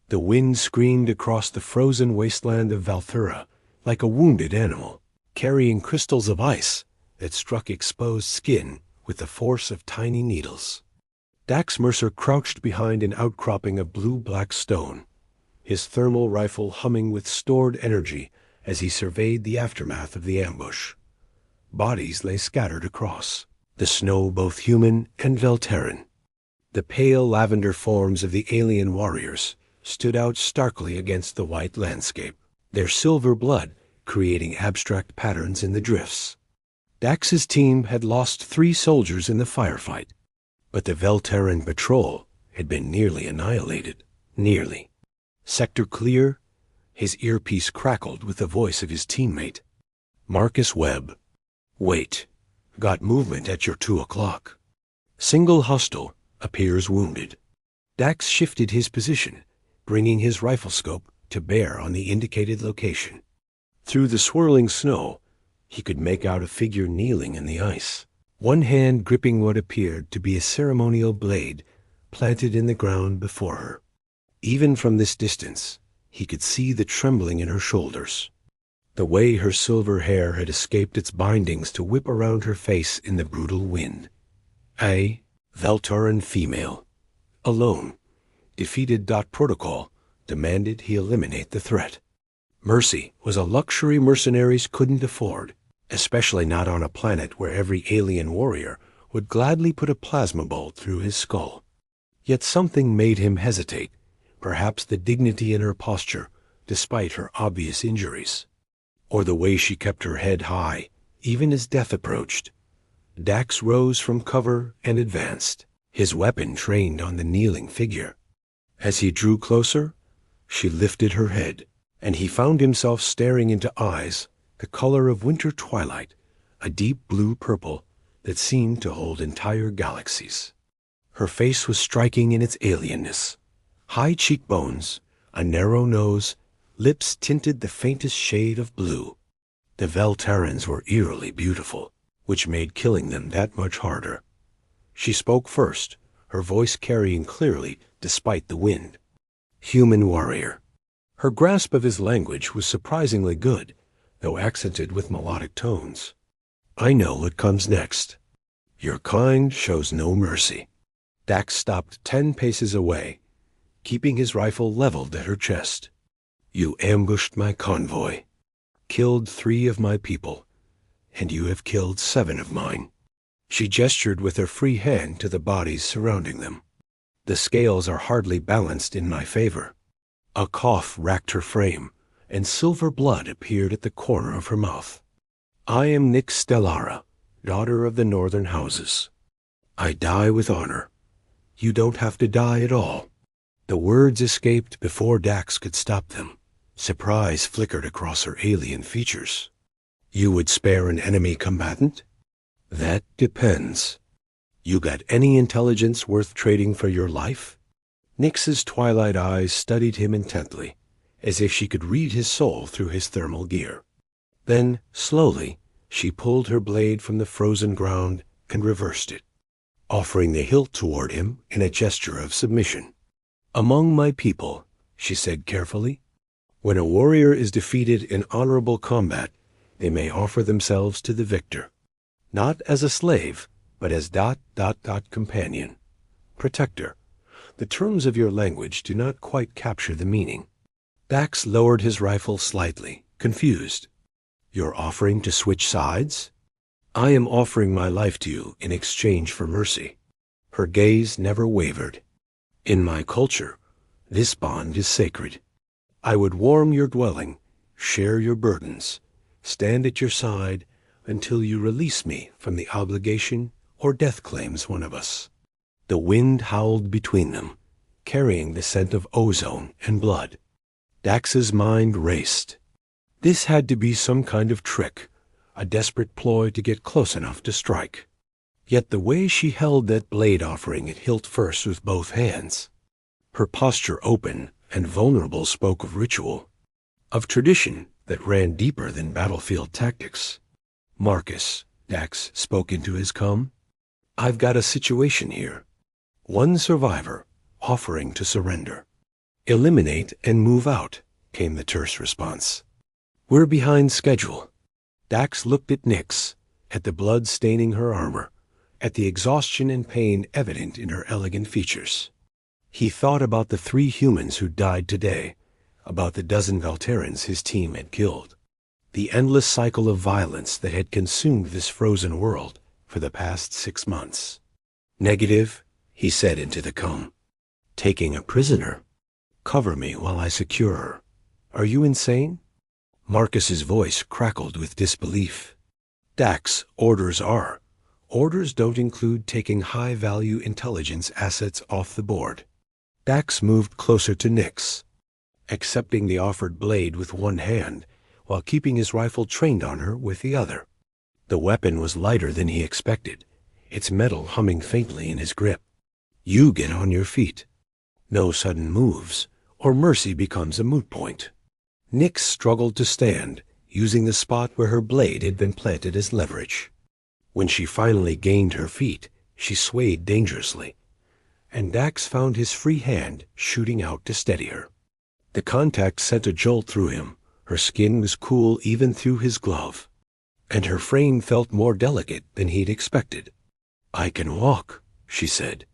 The wind screamed across the frozen wasteland of Valthura like a wounded animal, carrying crystals of ice that struck exposed skin with the force of tiny needles. Dax Mercer crouched behind an outcropping of blue-black stone, his thermal rifle humming with stored energy as he surveyed the aftermath of the ambush. Bodies lay scattered across, the snow both human and Velterran. The pale lavender forms of the alien warriors stood out starkly against the white landscape, their silver blood creating abstract patterns in the drifts. Dax's team had lost 3 soldiers in the firefight, but the Velterran patrol had been nearly annihilated. Nearly. Sector clear? His earpiece crackled with the voice of his teammate. Marcus Webb. Wait. Got movement at your 2 o'clock. Single hostile appears wounded. Dax shifted his position, bringing his rifle scope to bear on the indicated location. Through the swirling snow, he could make out a figure kneeling in the ice, one hand gripping what appeared to be a ceremonial blade planted in the ground before her. Even from this distance, he could see the trembling in her shoulders, the way her silver hair had escaped its bindings to whip around her face in the brutal wind. A Velterran female, alone, defeated. Protocol demanded he eliminate the threat. Mercy was a luxury mercenaries couldn't afford, especially not on a planet where every alien warrior would gladly put a plasma bolt through his skull. Yet something made him hesitate, perhaps the dignity in her posture, despite her obvious injuries, or the way she kept her head high, even as death approached. Dax rose from cover and advanced, his weapon trained on the kneeling figure. As he drew closer, she lifted her head, and he found himself staring into eyes the color of winter twilight, a deep blue-purple that seemed to hold entire galaxies. Her face was striking in its alienness. High cheekbones, a narrow nose, lips tinted the faintest shade of blue. The Velterrans were eerily beautiful, which made killing them that much harder. She spoke first, her voice carrying clearly despite the wind. Human warrior. Her grasp of his language was surprisingly good, though accented with melodic tones. I know what comes next. Your kind shows no mercy. Dax stopped 10 paces away, keeping his rifle leveled at her chest. You ambushed my convoy, killed 3 of my people, and you have killed 7 of mine. She gestured with her free hand to the bodies surrounding them. The scales are hardly balanced in my favor. A cough racked her frame, and silver blood appeared at the corner of her mouth. I am Nyx Stellara, daughter of the Northern Houses. I die with honor. You don't have to die at all. The words escaped before Dax could stop them. Surprise flickered across her alien features. You would spare an enemy combatant? That depends. You got any intelligence worth trading for your life? Nyx's twilight eyes studied him intently, as if she could read his soul through his thermal gear. Then, slowly, she pulled her blade from the frozen ground and reversed it, offering the hilt toward him in a gesture of submission. Among my people, she said carefully, when a warrior is defeated in honorable combat, they may offer themselves to the victor, not as a slave, but as ... companion, protector. The terms of your language do not quite capture the meaning. Dax lowered his rifle slightly, confused. You're offering to switch sides? I am offering my life to you in exchange for mercy. Her gaze never wavered. In my culture, this bond is sacred. I would warm your dwelling, share your burdens, stand at your side until you release me from the obligation or death claims one of us. The wind howled between them, carrying the scent of ozone and blood. Dax's mind raced. This had to be some kind of trick, a desperate ploy to get close enough to strike. Yet the way she held that blade offering it hilt first with both hands, her posture open and vulnerable, spoke of ritual, of tradition that ran deeper than battlefield tactics. Marcus, Dax spoke into his calm. I've got a situation here. One survivor offering to surrender. Eliminate and move out, came the terse response. We're behind schedule. Dax looked at Nyx, at the blood staining her armor, at the exhaustion and pain evident in her elegant features. He thought about the 3 humans who died today, about the dozen Valterans his team had killed, the endless cycle of violence that had consumed this frozen world for the past 6 months. Negative, he said into the comb. Taking a prisoner? Cover me while I secure her. Are you insane? Marcus's voice crackled with disbelief. Dax, orders are. Orders don't include taking high-value intelligence assets off the board. Dax moved closer to Nyx, accepting the offered blade with one hand while keeping his rifle trained on her with the other. The weapon was lighter than he expected, its metal humming faintly in his grip. You get on your feet. No sudden moves, or mercy becomes a moot point. Nyx struggled to stand, using the spot where her blade had been planted as leverage. When she finally gained her feet, she swayed dangerously, and Dax found his free hand shooting out to steady her. The contact sent a jolt through him. Her skin was cool even through his glove, and her frame felt more delicate than he'd expected. I can walk, she said,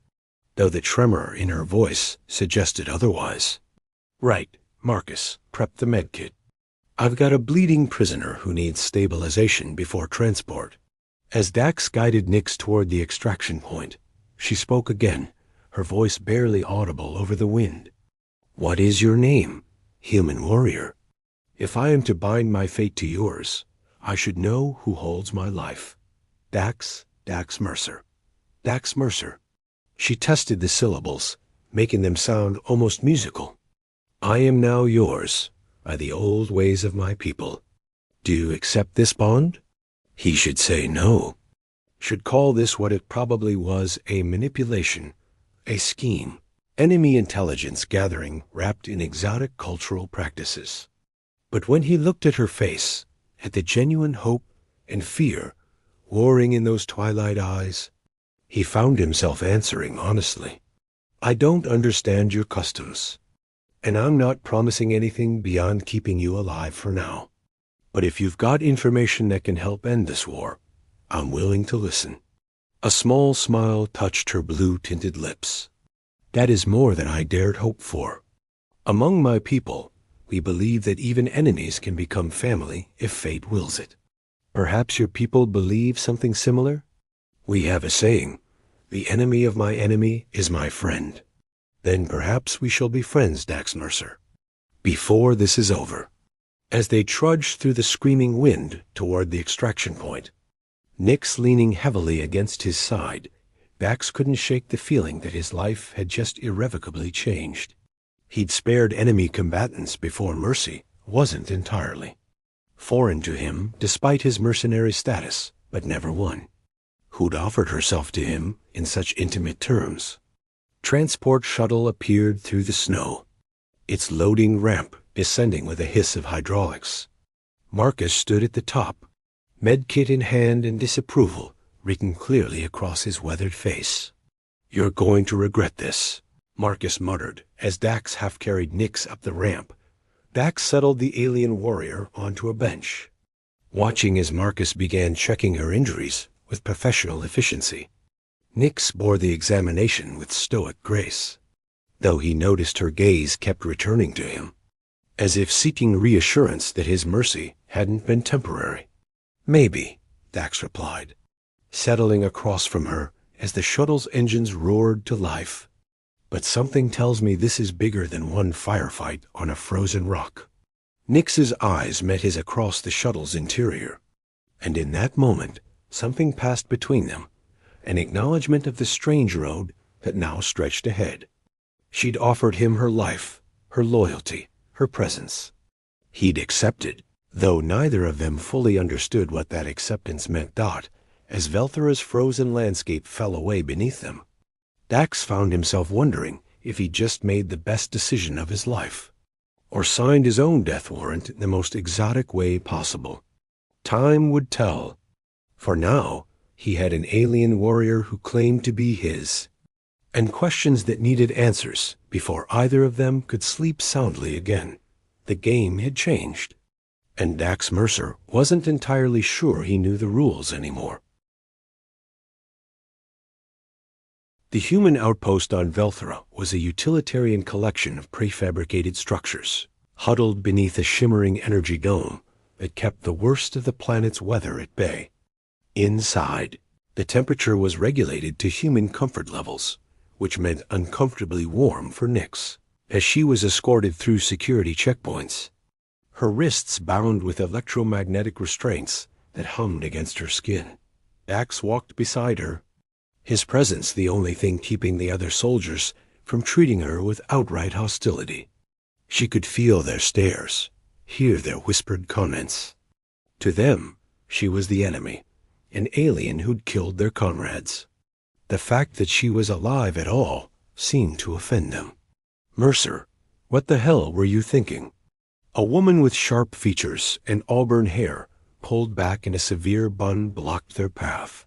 though the tremor in her voice suggested otherwise. Right, Marcus, prep the medkit. I've got a bleeding prisoner who needs stabilization before transport. As Dax guided Nyx toward the extraction point, she spoke again, her voice barely audible over the wind. What is your name, human warrior? If I am to bind my fate to yours, I should know who holds my life. Dax Mercer. Dax Mercer. She tested the syllables, making them sound almost musical. I am now yours, by the old ways of my people. Do you accept this bond? He should say no. Should call this what it probably was, a manipulation, a scheme, enemy intelligence gathering wrapped in exotic cultural practices. But when he looked at her face, at the genuine hope and fear warring in those twilight eyes, he found himself answering honestly. I don't understand your customs, and I'm not promising anything beyond keeping you alive for now. But if you've got information that can help end this war, I'm willing to listen. A small smile touched her blue-tinted lips. That is more than I dared hope for. Among my people, we believe that even enemies can become family if fate wills it. Perhaps your people believe something similar? We have a saying, the enemy of my enemy is my friend. Then perhaps we shall be friends, Dax Mercer, before this is over. As they trudged through the screaming wind toward the extraction point, Nyx leaning heavily against his side, Dax couldn't shake the feeling that his life had just irrevocably changed. He'd spared enemy combatants before mercy wasn't entirely foreign to him despite his mercenary status, but never one who'd offered herself to him in such intimate terms. Transport shuttle appeared through the snow, its loading ramp descending with a hiss of hydraulics. Marcus stood at the top, medkit in hand, and disapproval written clearly across his weathered face. You're going to regret this, Marcus muttered as Dax half-carried Nyx up the ramp. Dax settled the alien warrior onto a bench, watching as Marcus began checking her injuries with professional efficiency. Nyx bore the examination with stoic grace, though he noticed her gaze kept returning to him, as if seeking reassurance that his mercy hadn't been temporary. Maybe, Dax replied, settling across from her as the shuttle's engines roared to life. But something tells me this is bigger than one firefight on a frozen rock. Nyx's eyes met his across the shuttle's interior, and in that moment something passed between them, an acknowledgement of the strange road that now stretched ahead. She'd offered him her life, her loyalty, her presence. He'd accepted, though neither of them fully understood what that acceptance meant. As Velthera's frozen landscape fell away beneath them, Dax found himself wondering if he'd just made the best decision of his life, or signed his own death warrant in the most exotic way possible. Time would tell. For now, he had an alien warrior who claimed to be his, and questions that needed answers before either of them could sleep soundly again. The game had changed, and Dax Mercer wasn't entirely sure he knew the rules anymore. The human outpost on Velthera was a utilitarian collection of prefabricated structures, huddled beneath a shimmering energy dome that kept the worst of the planet's weather at bay. Inside, the temperature was regulated to human comfort levels, which meant uncomfortably warm for Nyx, as she was escorted through security checkpoints, her wrists bound with electromagnetic restraints that hummed against her skin. Dax walked beside her, his presence the only thing keeping the other soldiers from treating her with outright hostility. She could feel their stares, hear their whispered comments. To them, she was the enemy, an alien who'd killed their comrades. The fact that she was alive at all seemed to offend them. "Mercer, what the hell were you thinking?" A woman with sharp features and auburn hair pulled back in a severe bun blocked their path.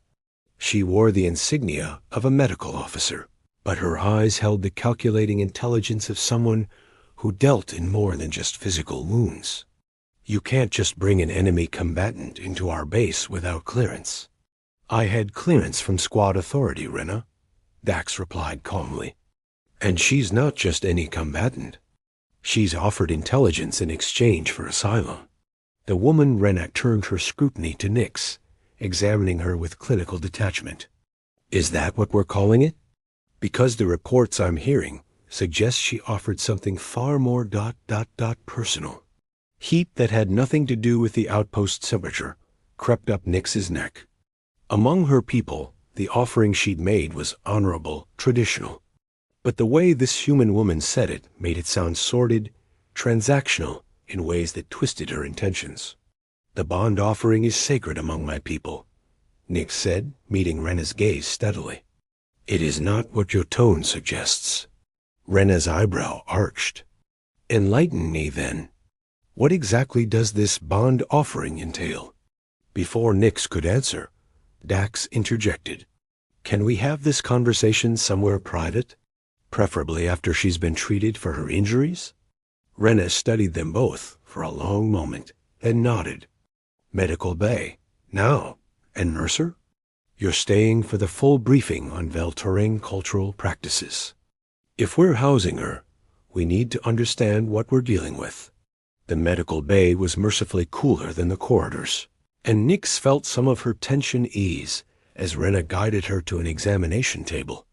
She wore the insignia of a medical officer, but her eyes held the calculating intelligence of someone who dealt in more than just physical wounds. "You can't just bring an enemy combatant into our base without clearance." "I had clearance from squad authority, Rena," Dax replied calmly. "And she's not just any combatant. She's offered intelligence in exchange for asylum." The woman Rena turned her scrutiny to Nyx, examining her with clinical detachment. "Is that what we're calling it? Because the reports I'm hearing suggest she offered something far more personal." Heat that had nothing to do with the outpost temperature crept up Nyx's neck. Among her people, the offering she'd made was honorable, traditional. But the way this human woman said it made it sound sordid, transactional, in ways that twisted her intentions. "The bond offering is sacred among my people," Nyx said, meeting Rena's gaze steadily. "It is not what your tone suggests." Rena's eyebrow arched. "Enlighten me, then. What exactly does this bond offering entail?" Before Nyx could answer, Dax interjected. "Can we have this conversation somewhere private? Preferably after she's been treated for her injuries?" Rena studied them both for a long moment, then nodded. "Medical Bay. Now. And Mercer? You're staying for the full briefing on Velturing cultural practices. If we're housing her, we need to understand what we're dealing with." The medical bay was mercifully cooler than the corridors, and Nyx felt some of her tension ease as Rena guided her to an examination table.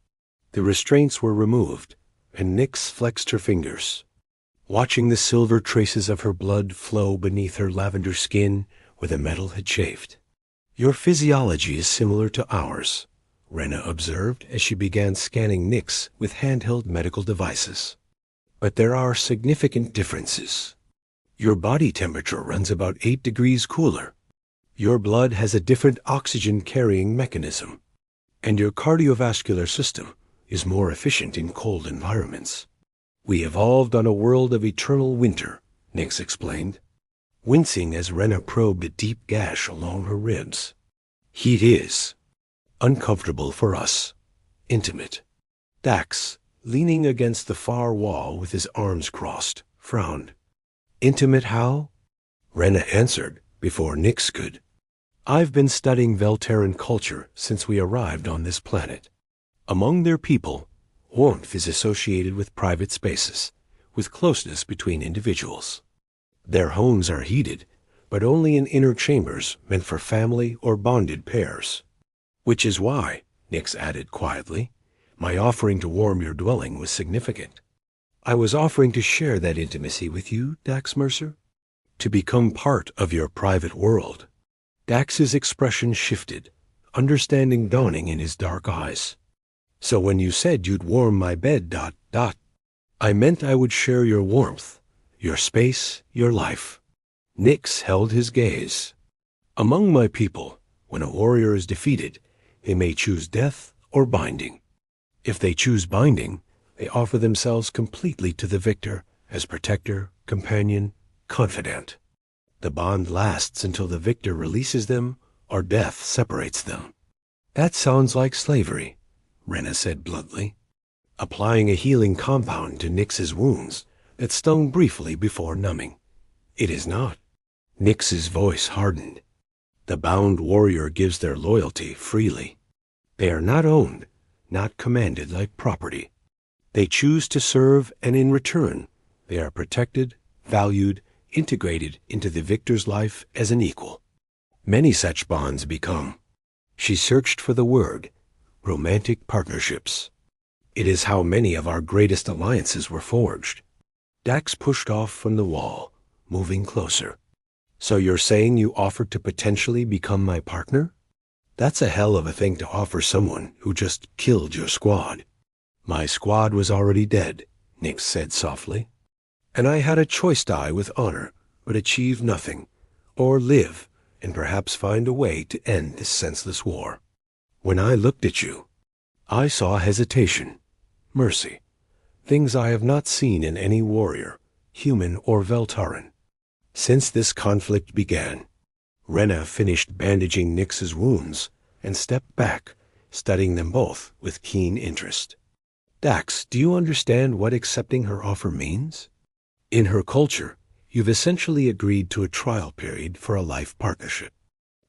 The restraints were removed, and Nyx flexed her fingers, watching the silver traces of her blood flow beneath her lavender skin where the metal had chafed. "Your physiology is similar to ours," Rena observed as she began scanning Nyx with handheld medical devices. "But there are significant differences. Your body temperature runs about 8 degrees cooler. Your blood has a different oxygen-carrying mechanism, and your cardiovascular system is more efficient in cold environments. We evolved on a world of eternal winter," Nyx explained, wincing as Rena probed a deep gash along her ribs. "Heat is uncomfortable for us, intimate." Dax, leaning against the far wall with his arms crossed, frowned. "Intimate how?" Rena answered before Nyx could. "I've been studying Velteran culture since we arrived on this planet. Among their people, warmth is associated with private spaces, with closeness between individuals. Their homes are heated, but only in inner chambers meant for family or bonded pairs. Which is why," Nyx added quietly, "my offering to warm your dwelling was significant. I was offering to share that intimacy with you, Dax Mercer, to become part of your private world." Dax's expression shifted, understanding dawning in his dark eyes. "So when you said you'd warm my bed, I meant I would share your warmth, your space, your life." Nyx held his gaze. "Among my people, when a warrior is defeated, they may choose death or binding. If they choose binding, they offer themselves completely to the victor as protector, companion, confidant. The bond lasts until the victor releases them or death separates them." "That sounds like slavery," Rena said bluntly. applying a healing compound to Nyx's wounds that stung briefly before numbing. It is not. Nyx's voice hardened. The bound warrior gives their loyalty freely. They are not owned, not commanded like property. They choose to serve, and in return, they are protected, valued, integrated into the victor's life as an equal. Many such bonds become. She searched for the word, romantic partnerships. It is how many of our greatest alliances were forged. Dax pushed off from the wall, moving closer. So you're saying you offered to potentially become my partner? That's a hell of a thing to offer someone who just killed your squad. My squad was already dead, Nyx said softly. And I had a choice die with honor, but achieve nothing, or live, and perhaps find a way to end this senseless war. When I looked at you, I saw hesitation, mercy, things I have not seen in any warrior, human or Veltaran. Since this conflict began, Rena finished bandaging Nyx's wounds and stepped back, studying them both with keen interest. Dax, do you understand what accepting her offer means? In her culture, you've essentially agreed to a trial period for a life partnership.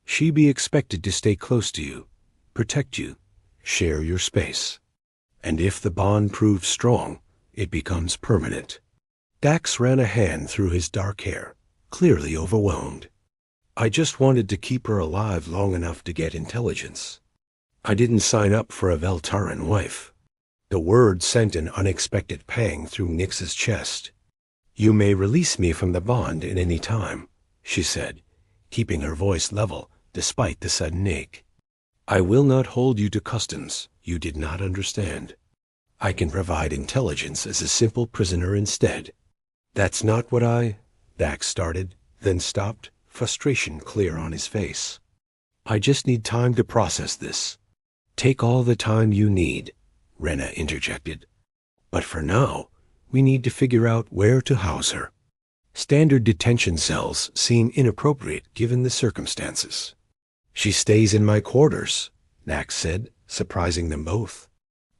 She be expected to stay close to you, protect you, share your space. And if the bond proves strong, it becomes permanent. Dax ran a hand through his dark hair, clearly overwhelmed. I just wanted to keep her alive long enough to get intelligence. I didn't sign up for a Veltaran wife. The word sent an unexpected pang through Nyx's chest. You may release me from the bond at any time, she said, keeping her voice level despite the sudden ache. I will not hold you to customs you did not understand. I can provide intelligence as a simple prisoner instead. That's not what Dax started, then stopped, frustration clear on his face. I just need time to process this. Take all the time you need, Rena interjected. But for now, we need to figure out where to house her. Standard detention cells seem inappropriate given the circumstances. She stays in my quarters, Dax said, surprising them both.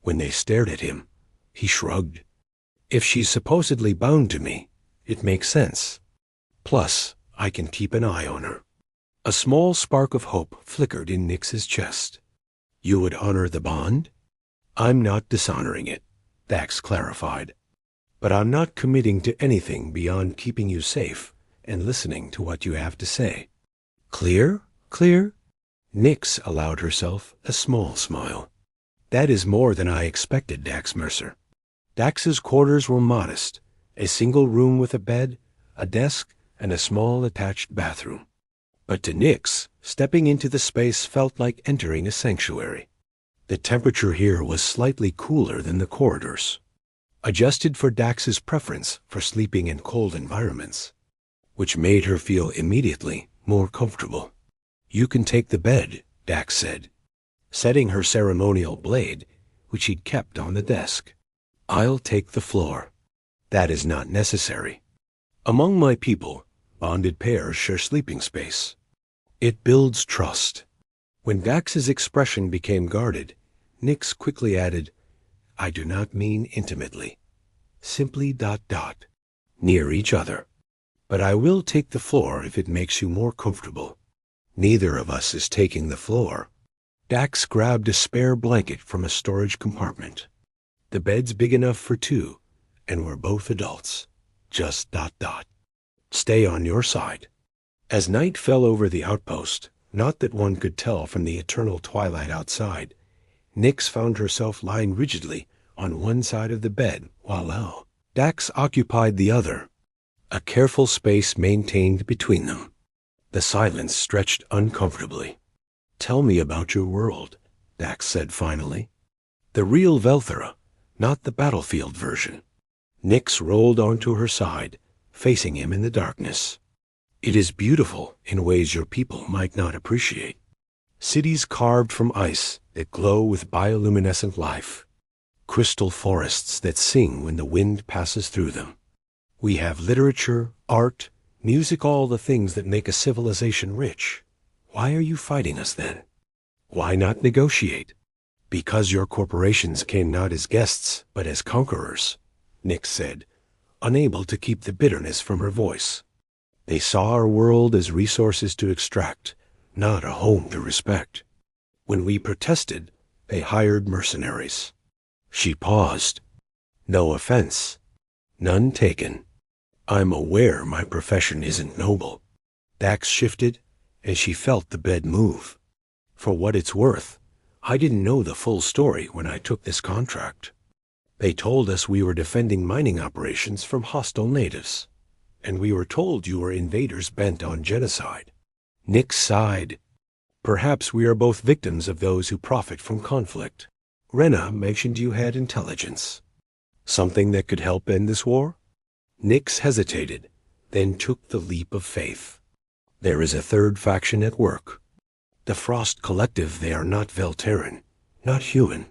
When they stared at him, he shrugged. If she's supposedly bound to me, it makes sense. Plus, I can keep an eye on her. A small spark of hope flickered in Nyx's chest. You would honor the bond? I'm not dishonoring it, Dax clarified. But I'm not committing to anything beyond keeping you safe and listening to what you have to say. Clear? Clear? Nyx allowed herself a small smile. That is more than I expected, Dax Mercer. Dax's quarters were modest, a single room with a bed, a desk, and a small attached bathroom. But to Nyx, stepping into the space felt like entering a sanctuary. The temperature here was slightly cooler than the corridors, adjusted for Dax's preference for sleeping in cold environments, which made her feel immediately more comfortable. You can take the bed, Dax said, setting her ceremonial blade, which he'd kept on the desk. I'll take the floor. That is not necessary. Among my people, bonded pairs share sleeping space. It builds trust. When Dax's expression became guarded, Nyx quickly added, I do not mean intimately. Simply ... near each other. But I will take the floor if it makes you more comfortable. Neither of us is taking the floor. Dax grabbed a spare blanket from a storage compartment. The bed's big enough for two, and we're both adults. Just ... Stay on your side. As night fell over the outpost, not that one could tell from the eternal twilight outside, Nyx found herself lying rigidly on one side of the bed while Dax occupied the other, a careful space maintained between them. The silence stretched uncomfortably. Tell me about your world, Dax said finally. The real Velthera, not the battlefield version. Nyx rolled onto her side, facing him in the darkness. It is beautiful in ways your people might not appreciate. Cities carved from ice that glow with bioluminescent life. Crystal forests that sing when the wind passes through them. We have literature, art, music, all the things that make a civilization rich. Why are you fighting us then? Why not negotiate? Because your corporations came not as guests, but as conquerors, Nix said, unable to keep the bitterness from her voice. They saw our world as resources to extract, not a home to respect. When we protested, they hired mercenaries. She paused. No offense. None taken. I'm aware my profession isn't noble. Dax shifted, and she felt the bed move. For what it's worth, I didn't know the full story when I took this contract. They told us we were defending mining operations from hostile natives, and we were told you were invaders bent on genocide. Nix sighed. Perhaps we are both victims of those who profit from conflict. Rena mentioned you had intelligence. Something that could help end this war? Nix hesitated, then took the leap of faith. There is a third faction at work. The Frost Collective. They are not Velterran, not human.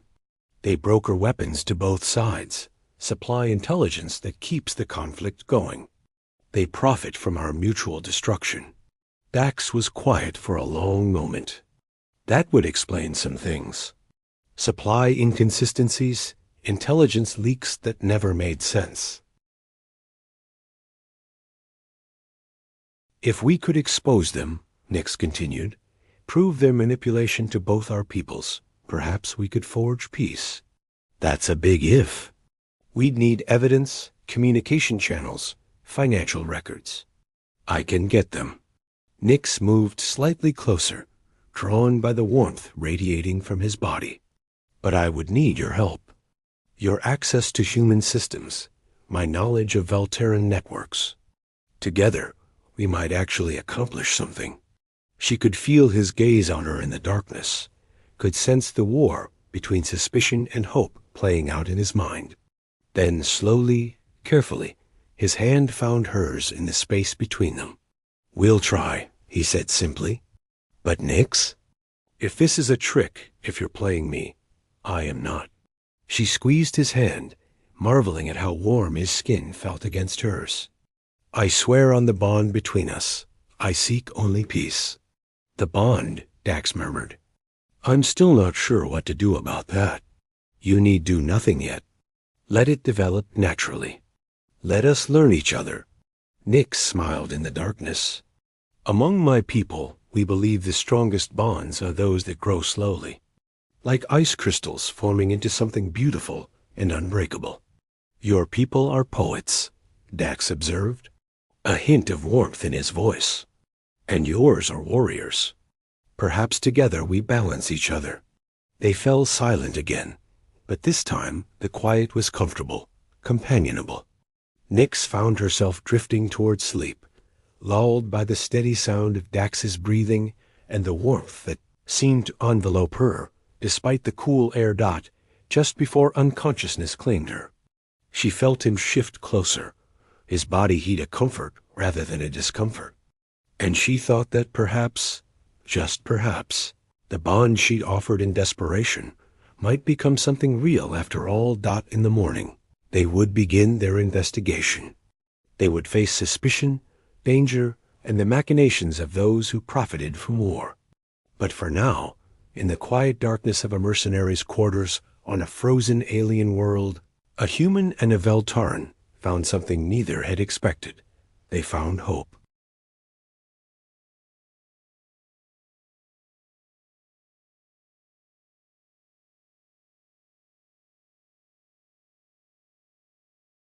They broker weapons to both sides, supply intelligence that keeps the conflict going. They profit from our mutual destruction. Dax was quiet for a long moment. That would explain some things. Supply inconsistencies, intelligence leaks that never made sense. If we could expose them, Nix continued, prove their manipulation to both our peoples, perhaps we could forge peace. That's a big if. We'd need evidence, communication channels, financial records. I can get them. Nix moved slightly closer, drawn by the warmth radiating from his body. But I would need your help. Your access to human systems, my knowledge of Velterran networks. Together, we might actually accomplish something. She could feel his gaze on her in the darkness, could sense the war between suspicion and hope playing out in his mind. Then slowly, carefully, his hand found hers in the space between them. We'll try, he said simply. But Nix? If this is a trick, if you're playing me, I am not. She squeezed his hand, marveling at how warm his skin felt against hers. I swear on the bond between us. I seek only peace. The bond, Dax murmured. I'm still not sure what to do about that. You need do nothing yet. Let it develop naturally. Let us learn each other. Nix smiled in the darkness. Among my people, we believe the strongest bonds are those that grow slowly, like ice crystals forming into something beautiful and unbreakable. Your people are poets, Dax observed, a hint of warmth in his voice. And yours are warriors. Perhaps together we balance each other. They fell silent again, but this time the quiet was comfortable, companionable. Nix found herself drifting toward sleep, lulled by the steady sound of Dax's breathing and the warmth that seemed to envelope her, despite the cool air dot just before unconsciousness claimed her. She felt him shift closer, his body heat a comfort rather than a discomfort. And she thought that perhaps, just perhaps, the bond she'd offered in desperation might become something real after all. In the morning, they would begin their investigation. They would face suspicion, danger, and the machinations of those who profited from war. But for now, in the quiet darkness of a mercenary's quarters on a frozen alien world, a human and a Veltaran found something neither had expected. They found hope.